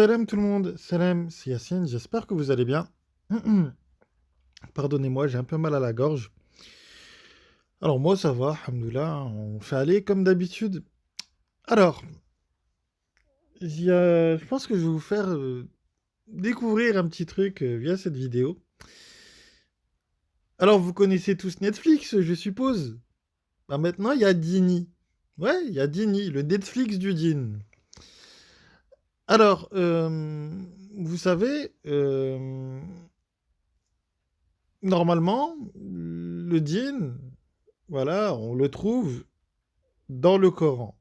Salam tout le monde, salam, c'est Yacine, j'espère que vous allez bien. Pardonnez-moi, j'ai un peu mal à la gorge. Alors moi ça va, alhamdoulilah, on fait aller comme d'habitude. Alors, je pense que je vais vous faire découvrir un petit truc via cette vidéo. Alors vous connaissez tous Netflix, je suppose. Bah maintenant il y a Dini. Ouais, il y a Dini, le Netflix du djinn. Alors, vous savez, normalement, le djinn, voilà, on le trouve dans le Coran.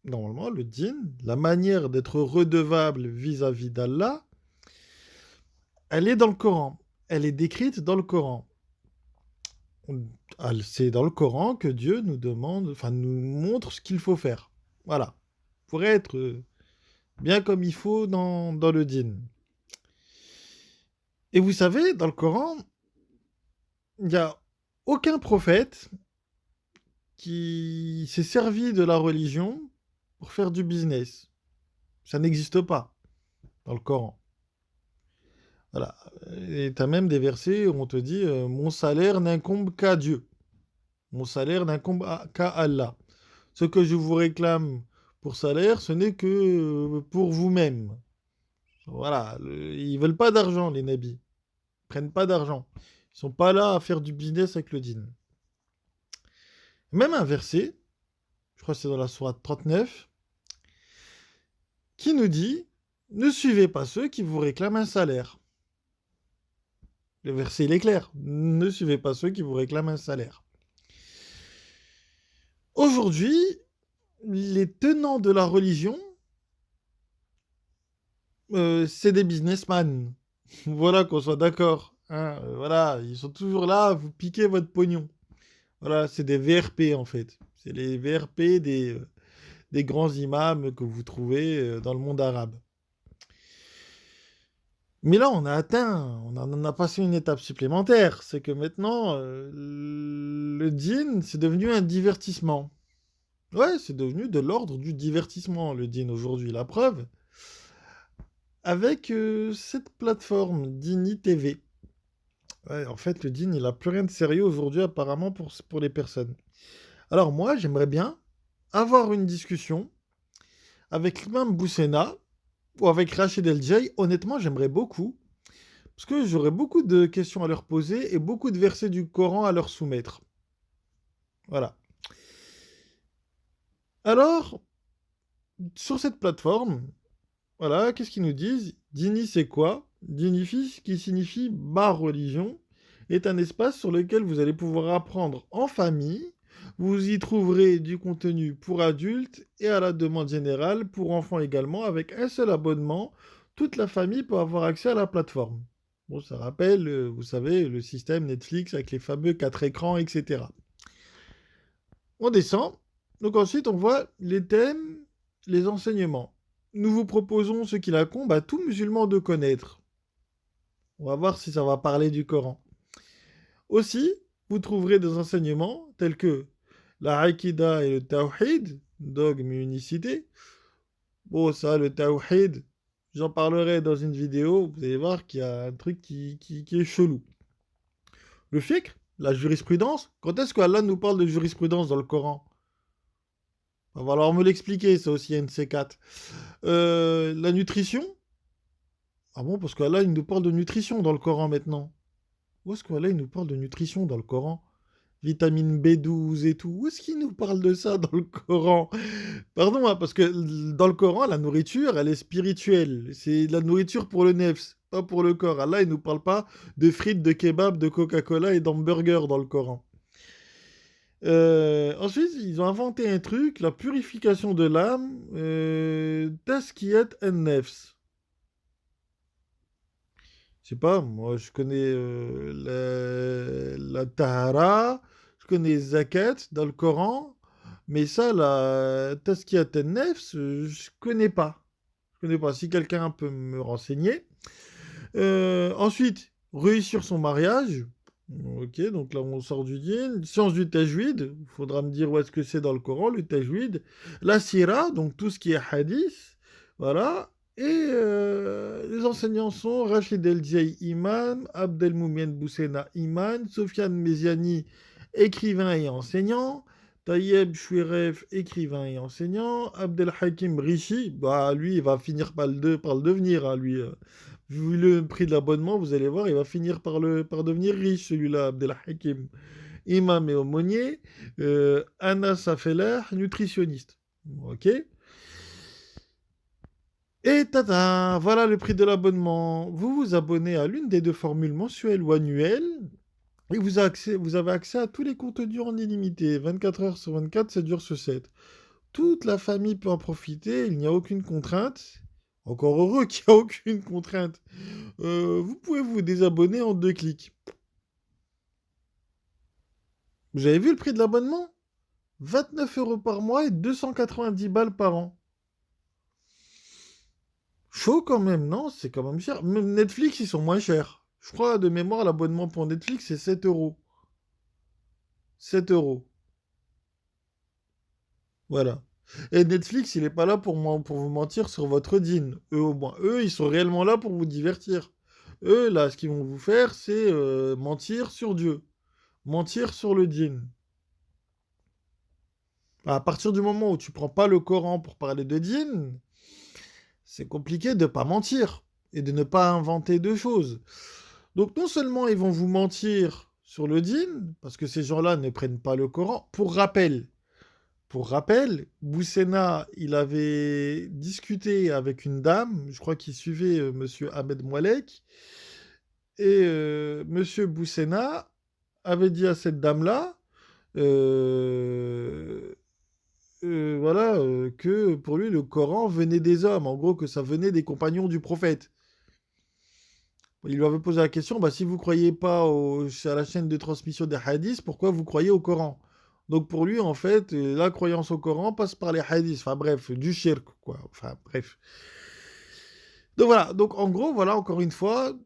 Normalement, le djinn, la manière d'être redevable vis-à-vis d'Allah, elle est dans le Coran. Elle est décrite dans le Coran. C'est dans le Coran que Dieu nous demande, enfin nous montre ce qu'il faut faire. Voilà. Pour être bien comme il faut dans le djinn. Et vous savez, dans le Coran, il n'y a aucun prophète qui s'est servi de la religion pour faire du business. Ça n'existe pas dans le Coran. Voilà. Et tu as même des versets où on te dit mon salaire n'incombe qu'à Dieu. Mon salaire n'incombe qu'à Allah. Ce que je vous réclame pour salaire, ce n'est que pour vous-même. Voilà. Ils veulent pas d'argent, les nabis. Ils prennent pas d'argent. Ils sont pas là à faire du business avec le djinn. Même un verset, je crois que c'est dans la sourate 39, qui nous dit ne suivez pas ceux qui vous réclament un salaire. Le verset, il est clair. Ne suivez pas ceux qui vous réclament un salaire. Aujourd'hui, les tenants de la religion, c'est des businessmen. Voilà, qu'on soit d'accord. Hein, voilà, ils sont toujours là à vous piquer votre pognon. Voilà, c'est des VRP en fait. C'est les VRP des grands imams que vous trouvez dans le monde arabe. Mais là, on en a passé une étape supplémentaire. C'est que maintenant, le djinn, c'est devenu un divertissement. Ouais, c'est devenu de l'ordre du divertissement, le djinn aujourd'hui. La preuve, avec cette plateforme, Dini TV. Ouais, en fait, le djinn, il a plus rien de sérieux aujourd'hui, apparemment, pour les personnes. Alors moi, j'aimerais bien avoir une discussion avec l'imam Boussena ou avec Rachid El Jay. Honnêtement, j'aimerais beaucoup. Parce que j'aurais beaucoup de questions à leur poser et beaucoup de versets du Coran à leur soumettre. Voilà. Alors, sur cette plateforme, voilà, qu'est-ce qu'ils nous disent? Dini, c'est quoi? Dinifis, qui signifie ma religion, est un espace sur lequel vous allez pouvoir apprendre en famille. Vous y trouverez du contenu pour adultes et à la demande générale pour enfants également, avec un seul abonnement. Toute la famille peut avoir accès à la plateforme. Bon, ça rappelle, vous savez, le système Netflix avec les fameux 4 écrans, etc. On descend. Donc ensuite, on voit les thèmes, les enseignements. Nous vous proposons ce qu'il incombe à tout musulman de connaître. On va voir si ça va parler du Coran. Aussi, vous trouverez des enseignements tels que la Aïkida et le Tawhid, dogme et unicité. Bon, ça, le Tawhid, j'en parlerai dans une vidéo. Vous allez voir qu'il y a un truc qui est chelou. Le fiqh, la jurisprudence. Quand est-ce qu'Allah nous parle de jurisprudence dans le Coran? Va falloir me l'expliquer, ça aussi, un de ces quatre. La nutrition. Ah bon, parce qu'Allah, il nous parle de nutrition dans le Coran maintenant. Où est-ce qu'Allah, il nous parle de nutrition dans le Coran? Vitamine B12 et tout. Où est-ce qu'il nous parle de ça dans le Coran? Pardon, hein, parce que dans le Coran, la nourriture, elle est spirituelle. C'est de la nourriture pour le nefs, pas pour le corps. Allah, il nous parle pas de frites, de kebab, de Coca-Cola et d'hamburgers dans le Coran. Ensuite, ils ont inventé un truc, la purification de l'âme, Taskiyat en-Nefs. Je sais pas, moi je connais la Tahara, je connais Zakat dans le Coran, mais ça, la Taskiyat en-Nefs, je connais pas. Je connais pas. Si quelqu'un peut me renseigner. Ensuite, réussir son mariage. Ok, donc là on sort du djinn. Science du tajwid, il faudra me dire où est-ce que c'est dans le Coran, le tajwid. La sira, donc tout ce qui est hadith. Voilà. Et les enseignants sont Rachid El-Djei, imam, Abdelmoumien Boussena, imam, Sofiane Meziani, écrivain et enseignant, Tayeb Chouiref, écrivain et enseignant, Abdelhakim Rishi, bah lui, il va finir par le devenir, hein, lui. Vu le prix de l'abonnement, vous allez voir, il va finir par devenir riche, celui-là, Abdelhakim. Imam et aumônier, Anna Safeler, nutritionniste. Ok. Et tada, voilà le prix de l'abonnement. Vous vous abonnez à l'une des deux formules mensuelles ou annuelles et vous avez accès à tous les contenus en illimité, 24 heures sur 24, 7 jours sur 7. Toute la famille peut en profiter, il n'y a aucune contrainte. Encore heureux qu'il n'y a aucune contrainte. Vous pouvez vous désabonner en 2 clics. Vous avez vu le prix de l'abonnement? 29 € par mois et 290 balles par an. Chaud quand même, non? C'est quand même cher. Même Netflix, ils sont moins chers. Je crois, de mémoire, l'abonnement pour Netflix, c'est 7 euros. 7 euros. Voilà. Et Netflix, il n'est pas là pour vous mentir sur votre dîne. Eux, au moins. Eux, ils sont réellement là pour vous divertir. Eux, là, ce qu'ils vont vous faire, c'est mentir sur Dieu. Mentir sur le dîne. À partir du moment où tu prends pas le Coran pour parler de dîne, c'est compliqué de ne pas mentir et de ne pas inventer de choses. Donc non seulement ils vont vous mentir sur le dîn, parce que ces gens-là ne prennent pas le Coran. Pour rappel, Boussena, il avait discuté avec une dame, je crois qu'il suivait Monsieur Ahmed Moualek, et Monsieur Boussena avait dit à cette dame-là, euh, voilà, que pour lui le Coran venait des hommes, en gros que ça venait des compagnons du prophète. Il lui avait posé la question, bah, si vous ne croyez pas à la chaîne de transmission des hadiths, pourquoi vous croyez au Coran? Donc pour lui, en fait, la croyance au Coran passe par les hadiths. Enfin bref, du shirk, quoi. Enfin bref. Donc voilà, donc en gros, voilà, encore une fois,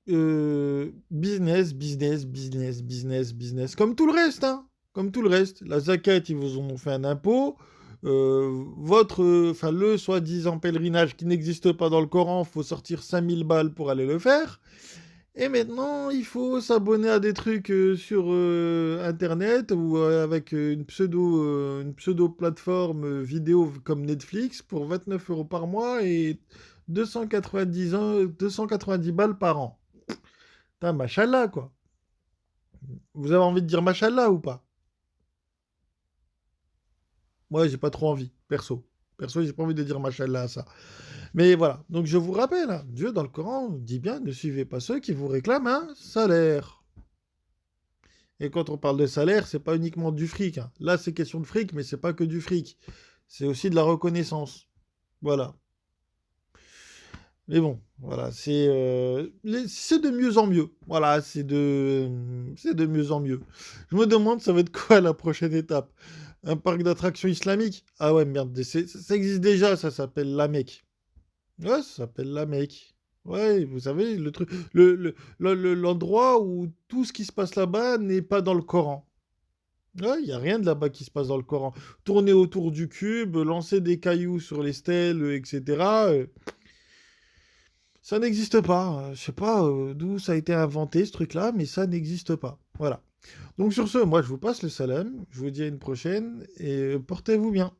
business, business, business, business, business. Comme tout le reste, hein. Comme tout le reste. La zakat, ils vous ont fait un impôt. Enfin, le soi-disant pèlerinage qui n'existe pas dans le Coran, faut sortir 5000 balles pour aller le faire. Et maintenant, il faut s'abonner à des trucs sur Internet ou avec une pseudo plateforme vidéo comme Netflix pour 29 € par mois et 290 balles par an. Putain, machallah, quoi. Vous avez envie de dire machallah ou pas? Moi, j'ai pas trop envie, perso. Perso, j'ai pas envie de dire machallah à ça. Mais voilà, donc je vous rappelle, hein, Dieu dans le Coran dit bien, ne suivez pas ceux qui vous réclament un salaire. Et quand on parle de salaire, c'est pas uniquement du fric, hein. Là, c'est question de fric, mais c'est pas que du fric. C'est aussi de la reconnaissance. Voilà. Mais bon, voilà, c'est de mieux en mieux. Voilà, c'est de mieux en mieux. Je me demande, ça va être quoi la prochaine étape? Un parc d'attractions islamique? Ah ouais, merde, ça existe déjà, ça s'appelle la Mecque. Ouais, ça s'appelle la Mecque. Ouais, vous savez, le truc, l'endroit où tout ce qui se passe là-bas n'est pas dans le Coran. Ouais, il n'y a rien de là-bas qui se passe dans le Coran. Tourner autour du cube, lancer des cailloux sur les stèles, etc. Ça n'existe pas. Je sais pas d'où ça a été inventé, ce truc-là, mais ça n'existe pas. Voilà. Donc sur ce, moi je vous passe le salam, je vous dis à une prochaine, et portez-vous bien.